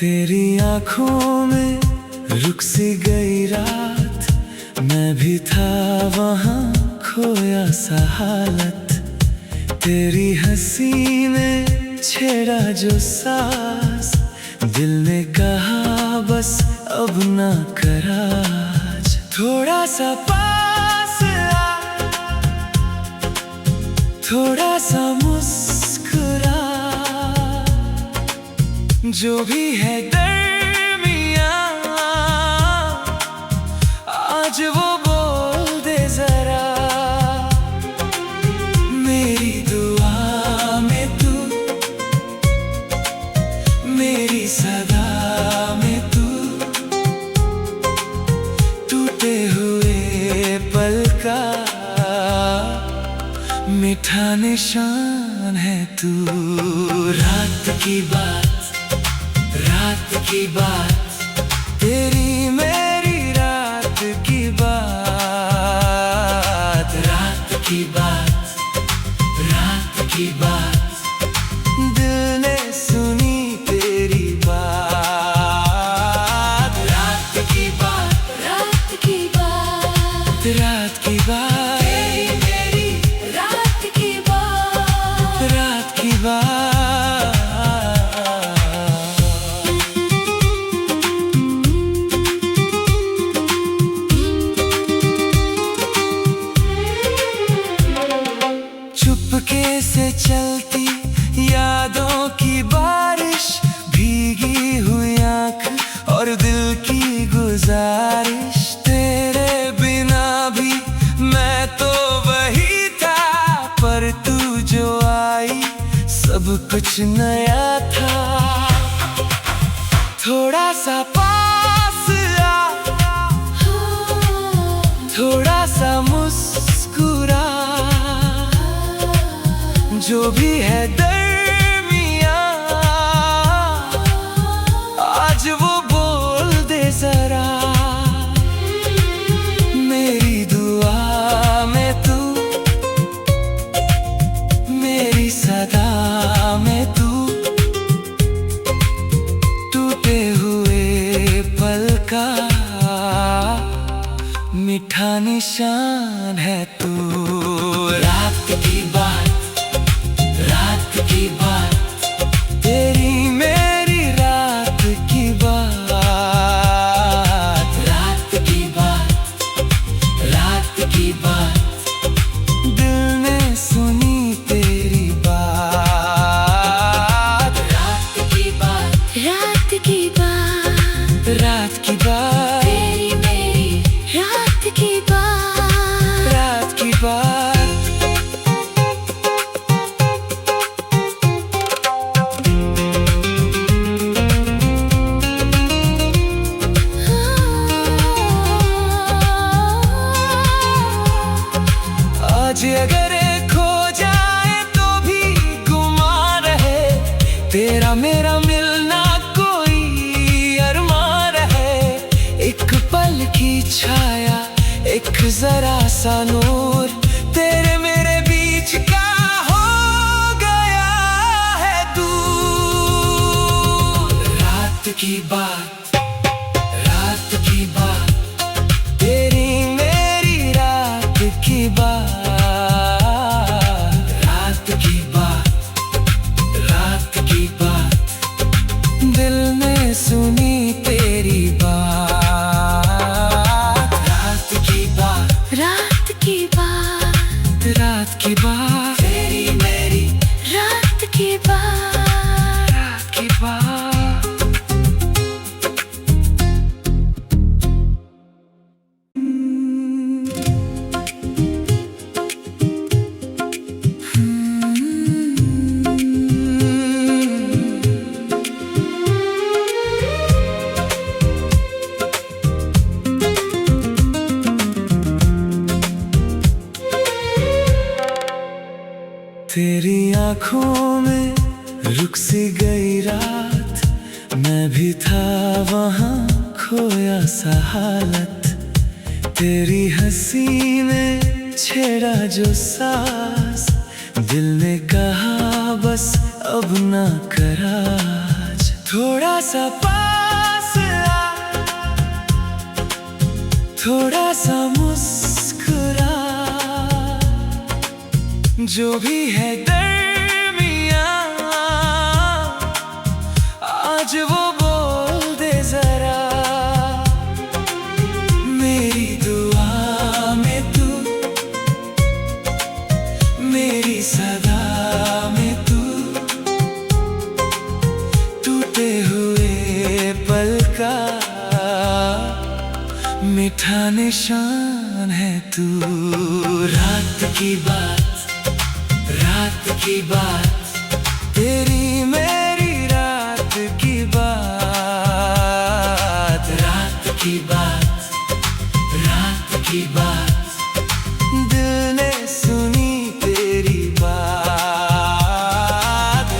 तेरी आंखों में रुक सी गई रात, मैं भी था वहाँ खोया सा हालत। तेरी हंसी ने छेड़ा जो सांस, दिल ने कहा बस अब ना कर आज। थोड़ा सा पास आ, थोड़ा सा मुस्कुरा, जो भी है दरमियाँ आज वो बोल दे जरा। मेरी दुआ में तू, मेरी सदा में तू, टूटे हुए पल का मीठा निशान है तू। रात की बात, रात की बात, तेरी मेरी रात की बात। रात की बात, रात की बात, दिल ने सुनी तेरी बात। रात की बात, रात की बात, रात की बात, तेरी मेरी रात की बात। रात की बात। चुपके से चलती यादों की बारिश, भीगी हुई आँख और दिल की गुजारिश। तेरे बिना भी मैं तो वही था, पर तू जो आई सब कुछ नया था। थोड़ा सा पास आ, थोड़ा सा मुस्कुरा, जो भी है दरमियाँ आज वो बोल दे जरा। मेरी दुआ में तू, मेरी सदा में तू, टूटे हुए पल का मीठा निशान है तू। रात की बात, रात की बात, तेरी मेरी रात की बात। रात की बात, रात की बात, दिल ने सुनी तेरी बात। रात की बात, रात की बात, रात की बात, तेरी मेरी रात की बात। रात की बात। आज अगर खो जाए तो भी गुमा रहे, तेरा मेरा मिलना कोई अरमा रहे। एक पल की छाया, एक जरा सा नूर, तेरे मेरे बीच का हो गया है दूर। रात की बात, रात की बात, तेरी मेरी रात की बात। रात की बात, रात की बात, दिल ने सुनी तेरी बात। रात की बात, रात की बात, रात की बात, तेरी मेरी रात की बात। रात की बात। तेरी आंखों में रुक सी गई रात, मैं भी था वहाँ खोया सा हालत। तेरी हंसी ने छेड़ा जो सांस, दिल ने कहा बस अब ना कर आज। थोड़ा सा थोड़ा सा मुस्कुरा, जो भी है दरमियां, आज वो बोल दे जरा। मेरी दुआ में तू, मेरी सदा में तू, टूटे हुए पल का मीठा निशान है तू। रात की बात, रात की बात, तेरी मेरी रात की बात। रात की बात, रात की बात, दिल ने सुनी तेरी बात।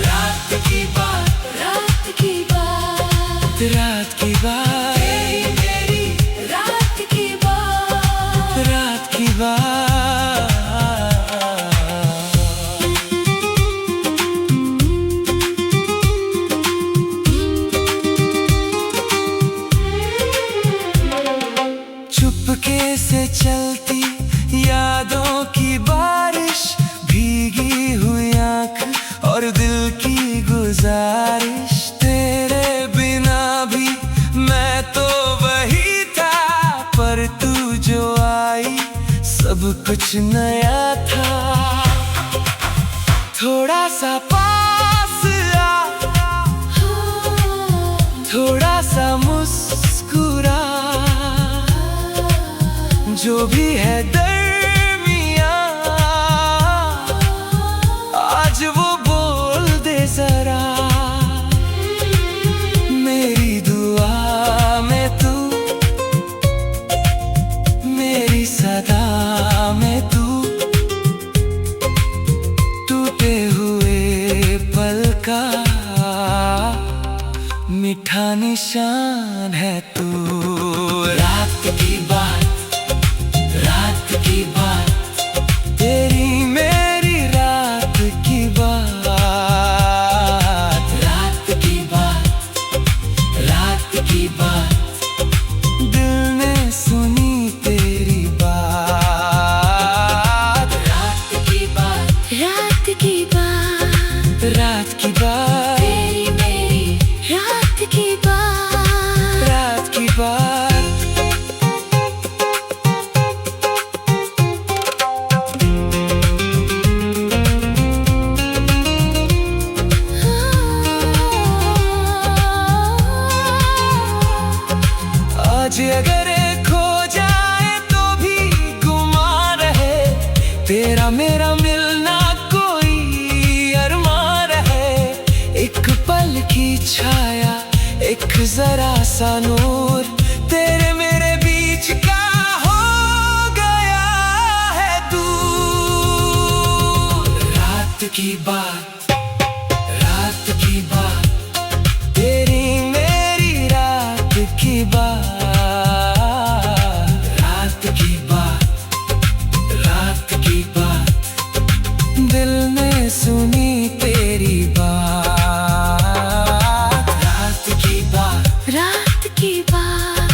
रात की बात, रात की बात, रात की बात, तेरी मेरी रात की बात। रात की बात। चुपके से चलती यादों की बारिश, भीगी हुई आँख और दिल की गुजारिश। तेरे बिना भी मैं तो वही था, पर तू जो आई सब कुछ नया था। थोड़ा सा पास आ, थोड़ा सा मुस्कुरा, जो भी है दरमियां, आज वो बोल दे जरा। मेरी दुआ में तू, मेरी सदा में तू, टूटे हुए पल का मीठा निशान है तू। रात की बात, रात की बात, तेरी मेरी रात की बात। रात की बात, रात की बात, दिल ने सुनी तेरी बात। रात की बात, रात की बात, रात की बात, तेरी मेरी रात की बात। रात की बात। आज अगर खो जाए तो भी गुमा रहे, तेरा मेरा मिलना कोई अरमान रहे। एक पल की छाया, एक जरा सा नूर, तेरे मेरे बीच का हो गया है दूर। रात की बात, रात की बात, तेरी मेरी रात की बात। रात की बात, रात की बात, दिल ने सुनी तेरी बात। रात की बात, रात की बात,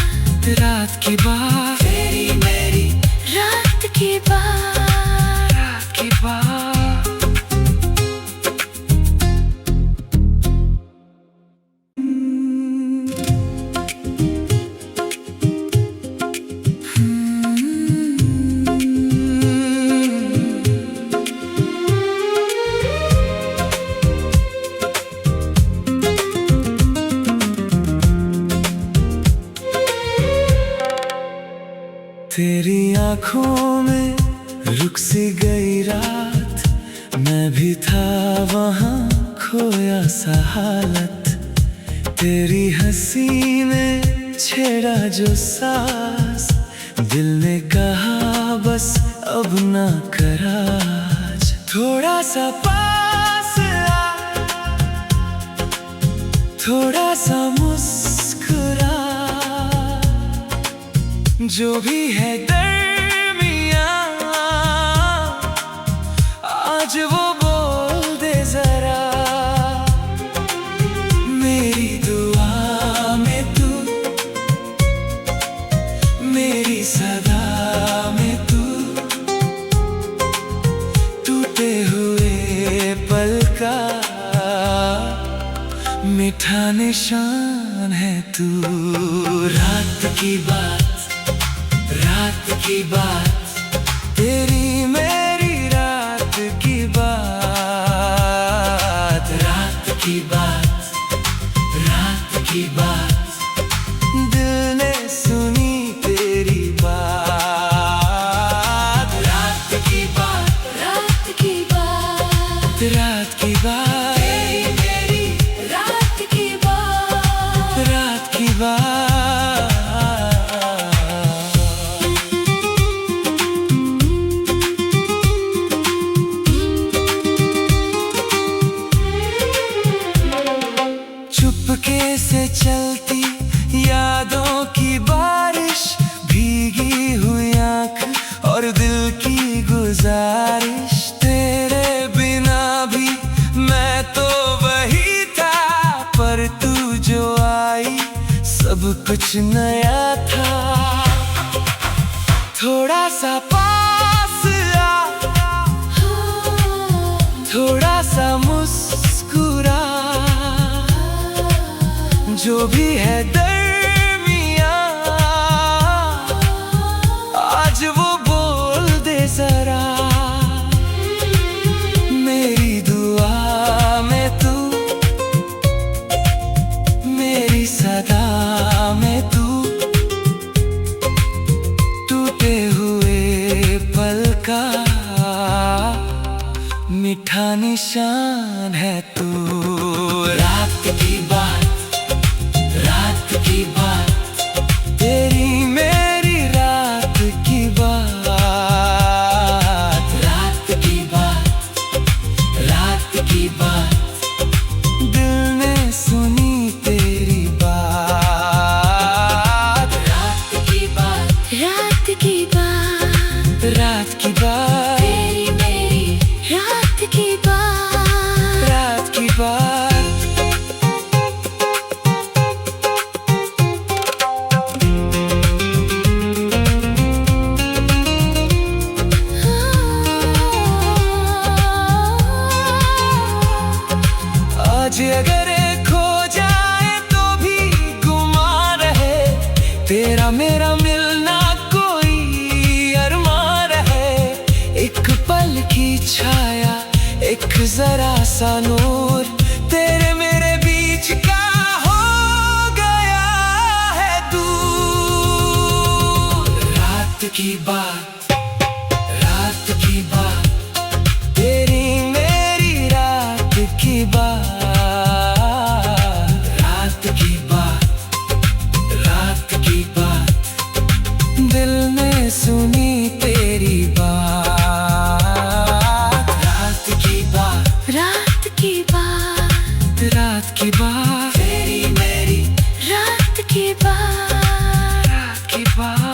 रात की बात, तेरी मेरी रात की बात। रात की बात। तेरी आँखों में रुक सी गई रात, मैं भी था वहाँ खोया सा हालत। तेरी हंसी ने छेड़ा जो सांस, दिल ने कहा बस अब ना कराज। थोड़ा सा पास आ, थोड़ा सा मुस्कुरा, जो भी है दरमियां, आज वो बोल दे जरा। मेरी दुआ में तू, मेरी मीठा निशान है तू। रात की बात, रात की बात, तेरी मेरी रात की बात। रात की बात, रात की बात, दिल ने सुनी तेरी बात। रात की बात, रात की बात, रात की बात, तेरी मेरी रात की बात। रात की बात। चुपके से चलती यादों की बारिश, भीगी हुई आँख और दिल की गुजारिश। तेरे बिना भी मैं तो वही था, पर तू जो आई सब कुछ नया था। थोड़ा सा पास आ, थोड़ा सा मुस्कुरा, जो भी है दरमियाँ आज वो बोल दे जरा। मेरी दुआ में तू, मेरी सदा में तू, टूटे हुए पल का मीठा निशान है तू। रात की बात, रात की बात, तेरी मेरी रात की बात। रात की बात, रात की बात, दिल ने सुनी तेरी बात। रात की बात, रात की बात, रात की बात, तेरी मेरी रात की बात। रात की बात। आज अगर खो जाए तो भी गुमा रहे, तेरा मेरा मिलना कोई अरमान रहे। एक पल की छाया, एक जरा सा नूर, तेरे मेरे बीच का हो गया है दूर। रात की बात, रात की बात, तेरी मेरी रात की बात। रात की बात, रात की बात, दिल ने सुनी तेरी बात। रात की बात, रात की बात, रात की बात, तेरी मेरी रात की बात। रात की बात।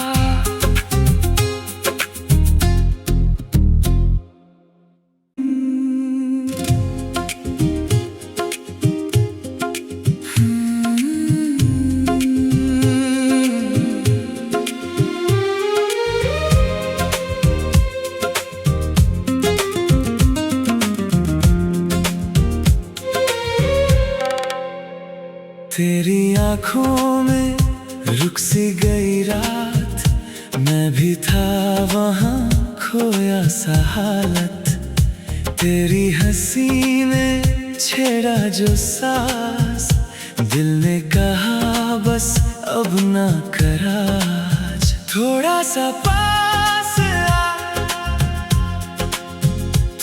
तेरी आँखों में रुक सी गई रात, मैं भी था वहाँ खोया सा हालत। तेरी हंसी ने छेड़ा जो सांस, दिल ने कहा बस अब ना करा आज। थोड़ा सा पास आ,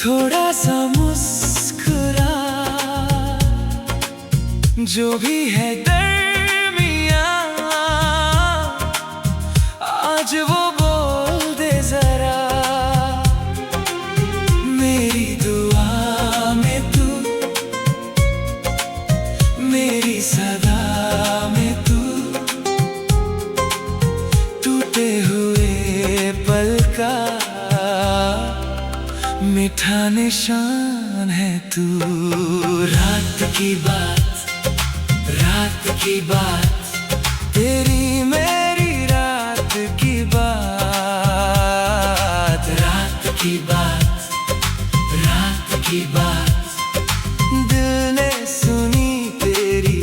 थोड़ा सा मुस्कुरा, जो भी है दरमियाँ आज वो बोल दे जरा। मेरी दुआ में तू, मेरी सदा में तू, टूटे हुए पल का मीठा निशान है तू। रात की बात, रात की बात, तेरी मेरी रात की बात। रात की बात, रात की बात, दिल ने सुनी तेरी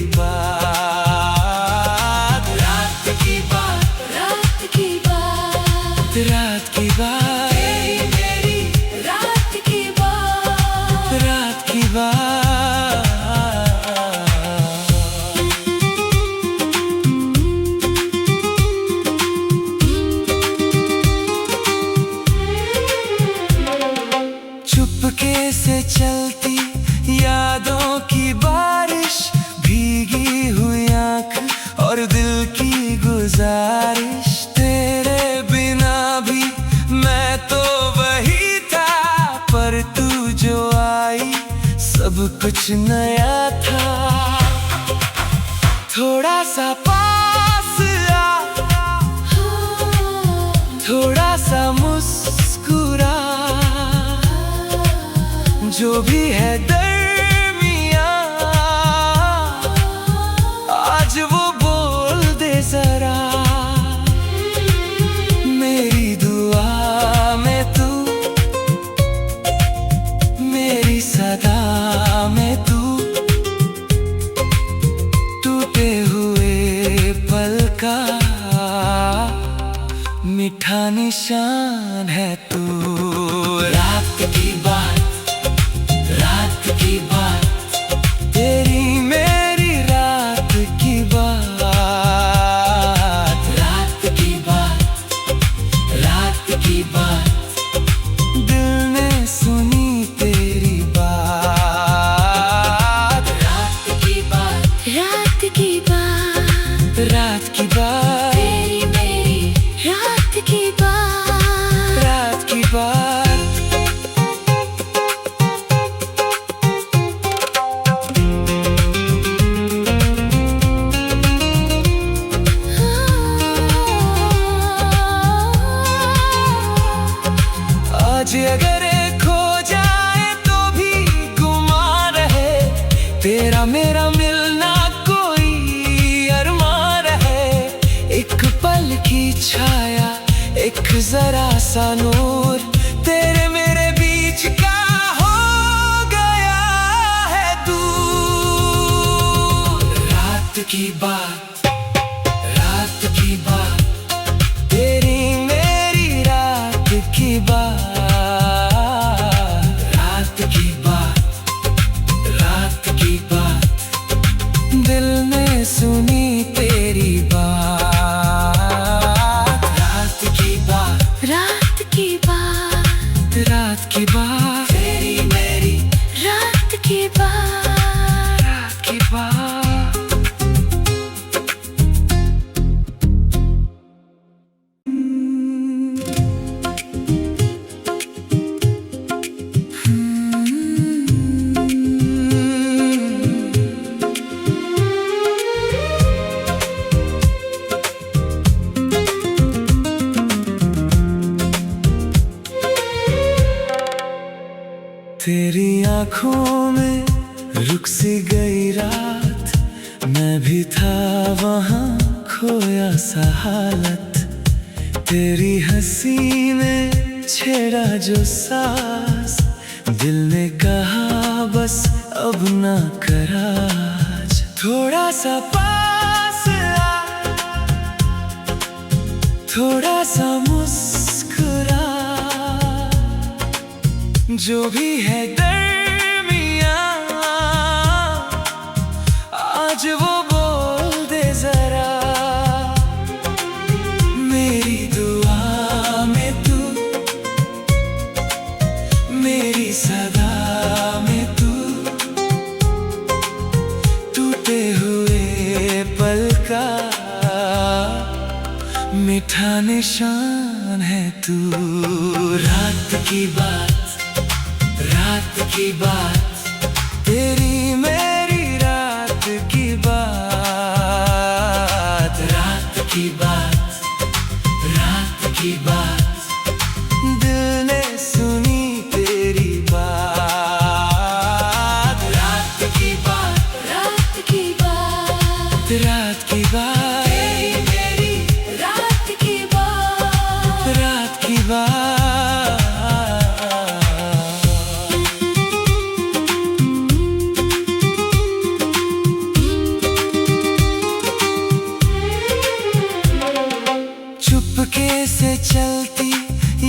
सब कुछ नया था। थोड़ा सा पास आ, थोड़ा सा मुस्कुरा, जो भी है दरमियां आज वो बोल दे जरा। मेरी दुआ में तू, मेरी सदा में तू, टूटे हुए पल का मीठा निशान है तू। रात की बात, रात की बात, तेरी मेरी रात की बात। रात की बात, रात की बात, दिल ने सुनी तेरी बात। रात की बात, रात की बात, रात की बात, तेरी मेरी रात की बात। रात की बात। आज अगर खो जाए तो भी गुमा रहे, तेरा मेरा मिलना कोई अरमा रहे। एक पल की छाया, एक जरा सा नूर, तेरे मेरे बीच का हो गया है दूर। रात की बात, रात की बात, तेरी मेरी रात की बात। रात की बात, रात की बात, दिल ने सुनी तेरी बात। रात की बात, रात की बात, रात की बात, तेरी मेरी रात की बात। रात की बात। तेरी आँखों में रुक सी गई रात, मैं भी था वहाँ खोया सा हालत। तेरी हंसी ने छेड़ा जो सांस, दिल ने कहा बस अब ना करा आज। थोड़ा सा पास आ, थोड़ा सा मुस्कुरा, जो भी है दरमियां आज वो बोल दे जरा। मेरी दुआ में तू, मेरी सदा में तू, टूटे हुए पल का मीठा निशान है तू। रात की बात, रात की बात, तेरी मेरी रात की बात। रात की बात, रात की बात, दिल ने सुनी तेरी बात। रात की बात, रात की बात, रात की बात, तेरी मेरी रात की बात। रात की बात। चुपके से चलती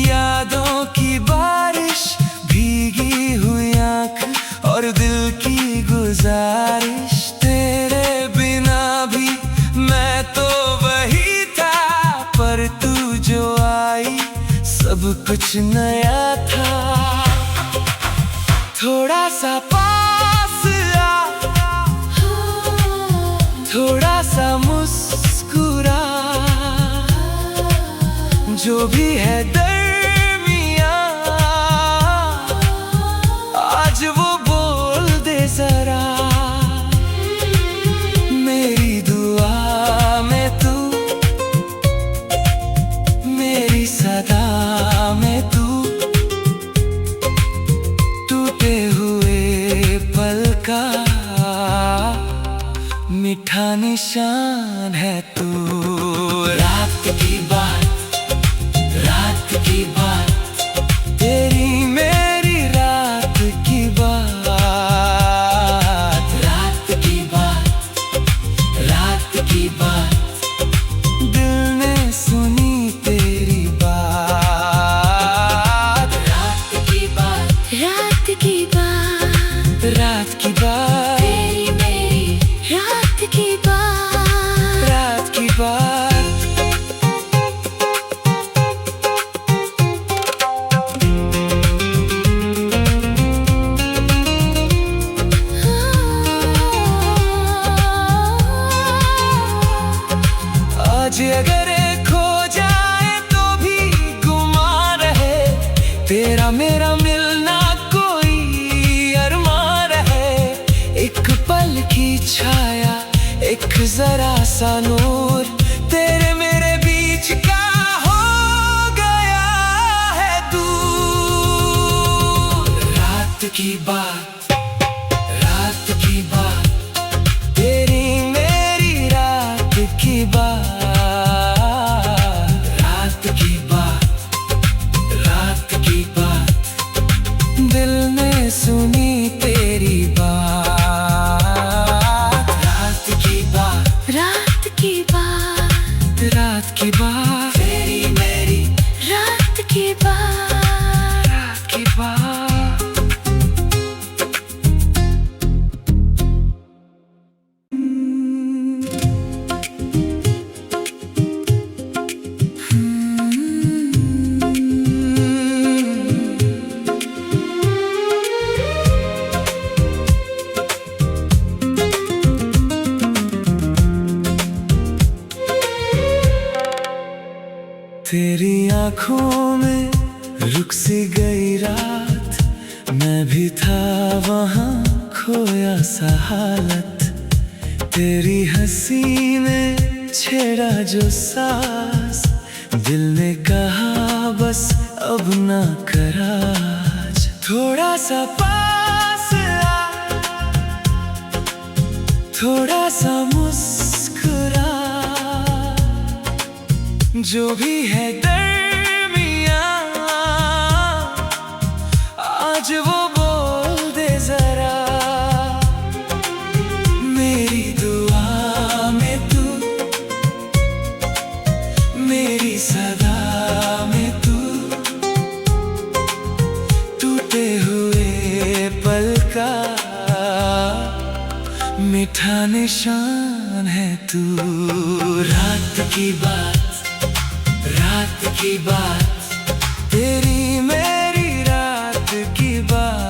यादों की बारिश, भीगी हुई आँख और दिल की गुजारिश। तेरे बिना भी मैं तो वही था, पर तू जो आई सब कुछ नया था। थोड़ा सा पास आ, थोड़ा सा मुस्कुरा, जो भी है दरमियां आज वो बोल दे का मीठा निशान है तू। रात की बात, रात की बात, तेरी मेरी रात की बात। रात की बात, रात की बात, दिल ने सुनी तेरी बात। रात की बात, रात की बात, रात की बात, तेरी मेरी रात की बात। रात की बात। आज अगर खो जाए तो भी गुमा रहे, तेरा मेरा मिलना कोई अरमा रहे। एक पल की छाया, एक जरा सा नूर, तेरे मेरे बीच का हो गया है दूर। रात की बात, रात की बात, तेरी मेरी रात की बात। रात की बात, रात की बात, दिल ने सुनी तेरी बात। रात की बात, रात की बात, रात की बात, तेरी मेरी रात की बात। रात की बात। तेरी आँखों में रुक सी गई रात, मैं भी था वहाँ खोया सा हालत। तेरी हंसी ने छेड़ा जो सांस, दिल ने कहा बस अब ना करा। थोड़ा सा पास आ, थोड़ा सा मुस्कुरा, जो भी है दरमियाँ आज वो बोल दे जरा। मेरी दुआ में तू, मेरी सदा में तू, टूटे हुए पल का मीठा निशान है तू। रात की बात, रात की बात, तेरी मेरी रात की बात।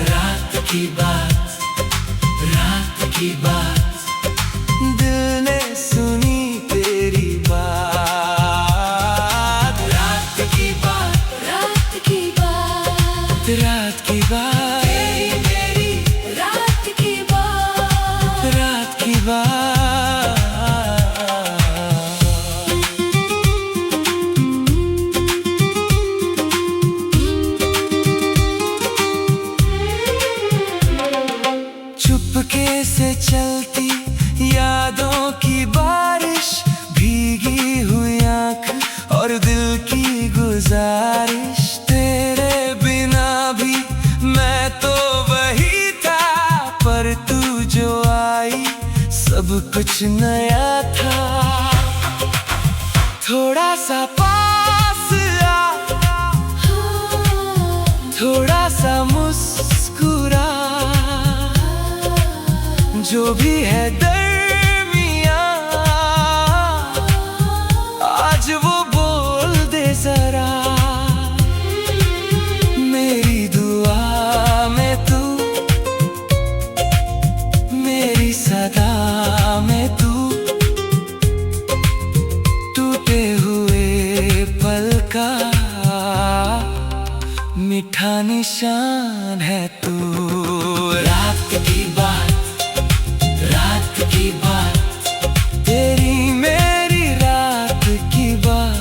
रात की बात, रात की बात, दिल ने सुनी तेरी बात। रात की बात, रात की बात, रात की बात, तेरी मेरी रात की बात। रात की बात। चुपके से चलती यादों की बारिश, भीगी हुई आँख और दिल की गुजारिश। तेरे बिना भी मैं तो वही था, पर तू जो आई सब कुछ नया था। थोड़ा सा पास आ, थोड़ा सा मुस्कुरा, जो भी है दरमियाँ आज वो बोल दे जरा। मेरी दुआ में तू, मेरी सदा में तू, टूटे हुए पल का मीठा निशान है तू। रात की बात, रात की बात, तेरी मेरी रात की बात।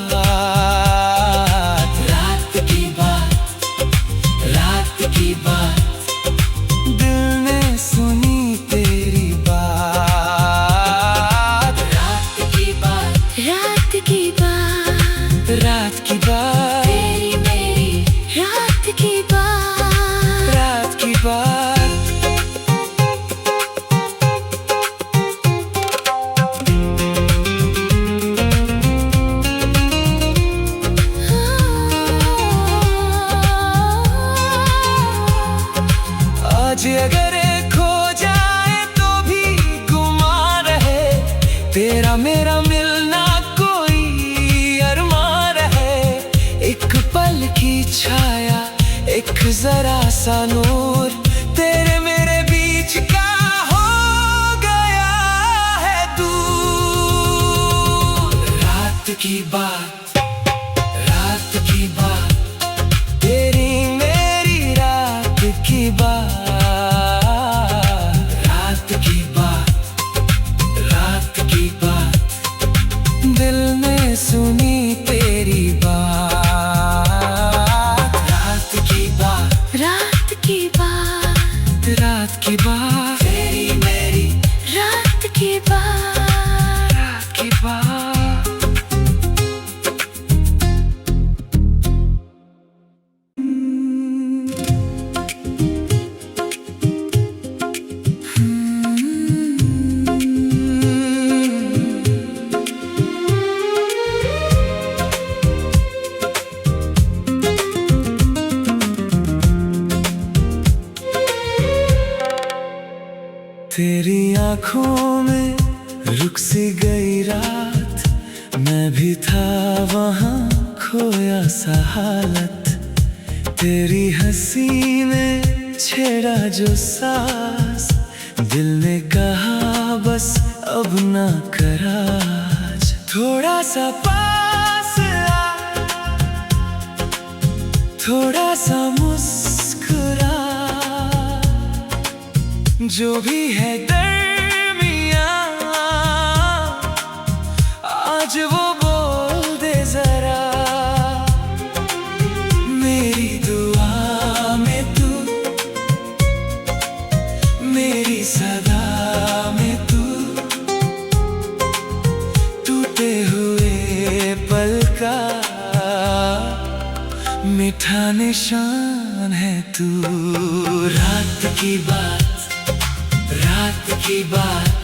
रात की बात, रात की बात, आज अगर खो जाए तो भी गुमा रहे, तेरा मेरा मिलना कोई अरमा रहे। एक पल की छाया, एक जरा सा नूर, तेरे मेरे बीच का हो गया है दूर। रात की बात, रात की बात, तेरी मेरी रात की बात। रात की बात, रात की बात, दिल ने सुनी तेरी बात। रात की बात, रात की बात, रात की बात, तेरी मेरी रात की बात, रात की बात। तेरी आँखों में रुक सी गई रात, मैं भी था वहाँ खोया सा हालत। तेरी हंसी ने छेड़ा जो सांस, दिल ने कहा बस अब ना कराज। थोड़ा सा पास आ, थोड़ा सा मुस्कुरा, जो भी है दरमियाँ आज वो बोल दे जरा। मेरी दुआ में तू, मेरी सदा में तू, टूटे हुए पल का मीठा निशान है तू। रात की बात, रात की बात,